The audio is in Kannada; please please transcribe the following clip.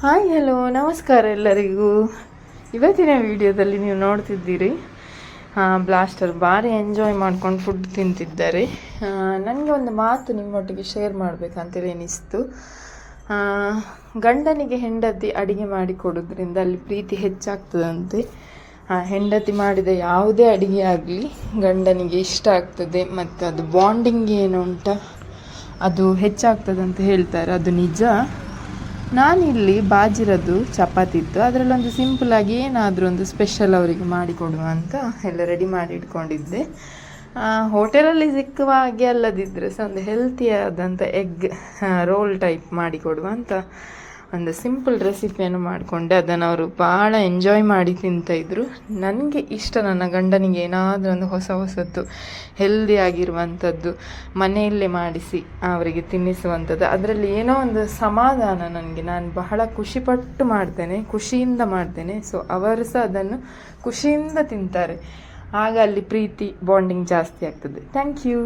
ಹಾಯ್ ಹಲೋ ನಮಸ್ಕಾರ ಎಲ್ಲರಿಗೂ. ಇವತ್ತಿನ ವಿಡಿಯೋದಲ್ಲಿ ನೀವು ನೋಡ್ತಿದ್ದೀರಿ ಬ್ಲಾಸ್ಟರ್ ಭಾರಿ ಎಂಜಾಯ್ ಮಾಡ್ಕೊಂಡು ಫುಡ್ ತಿಂತಿದ್ದಾರೆ. ನನಗೆ ಒಂದು ಮಾತು ನಿಮ್ಮೊಟ್ಟಿಗೆ ಶೇರ್ ಮಾಡಬೇಕಂತೇಳಿ ಅನಿಸ್ತು. ಗಂಡನಿಗೆ ಹೆಂಡತಿ ಅಡಿಗೆ ಮಾಡಿ ಕೊಡೋದ್ರಿಂದ ಅಲ್ಲಿ ಪ್ರೀತಿ ಹೆಚ್ಚಾಗ್ತದಂತೆ. ಹೆಂಡತಿ ಮಾಡಿದ ಯಾವುದೇ ಅಡಿಗೆ ಆಗಲಿ ಗಂಡನಿಗೆ ಇಷ್ಟ ಆಗ್ತದೆ ಮತ್ತು ಅದು ಬಾಂಡಿಂಗ್ ಏನು ಉಂಟ ಅದು ಹೆಚ್ಚಾಗ್ತದಂತ ಹೇಳ್ತಾರೆ. ಅದು ನಿಜ. ನಾನಿಲ್ಲಿ ಬಾಜಿರೋದು ಚಪಾತಿ ಇತ್ತು, ಅದರಲ್ಲೊಂದು ಸಿಂಪಲಾಗಿ ಏನಾದರೂ ಒಂದು ಸ್ಪೆಷಲ್ ಅವರಿಗೆ ಮಾಡಿಕೊಡುವ ಅಂತ ಎಲ್ಲ ರೆಡಿ ಮಾಡಿ ಇಟ್ಕೊಂಡಿದ್ದೆ. ಹೋಟೆಲಲ್ಲಿ ಸಿಕ್ಕುವ ಹಾಗೆ ಅಲ್ಲದಿದ್ದರೆ ಸಹ ಒಂದು ಹೆಲ್ತಿಯಾದಂಥ ಎಗ್ ರೋಲ್ ಟೈಪ್ ಮಾಡಿಕೊಡುವ ಅಂತ ಒಂದು ಸಿಂಪಲ್ ರೆಸಿಪಿಯನ್ನು ಮಾಡಿಕೊಂಡೆ. ಅದನ್ನು ಅವರು ಭಾಳ ಎಂಜಾಯ್ ಮಾಡಿ ತಿಂತಾಯಿದ್ರು. ನನಗೆ ಇಷ್ಟ ನನ್ನ ಗಂಡನಿಗೆ ಏನಾದರೂ ಒಂದು ಹೊಸತು ಹೆಲ್ದಿ ಆಗಿರುವಂಥದ್ದು ಮನೆಯಲ್ಲೇ ಮಾಡಿಸಿ ಅವರಿಗೆ ತಿನ್ನಿಸುವಂಥದ್ದು. ಅದರಲ್ಲಿ ಏನೋ ಒಂದು ಸಮಾಧಾನ ನನಗೆ. ನಾನು ಬಹಳ ಖುಷಿಪಟ್ಟು ಮಾಡ್ತೇನೆ, ಖುಷಿಯಿಂದ ಮಾಡ್ತೇನೆ. ಸೊ ಅವರು ಸಹ ಅದನ್ನು ಖುಷಿಯಿಂದ ತಿಂತಾರೆ. ಆಗ ಅಲ್ಲಿ ಪ್ರೀತಿ ಬಾಂಡಿಂಗ್ ಜಾಸ್ತಿ ಆಗ್ತದೆ. Thank you.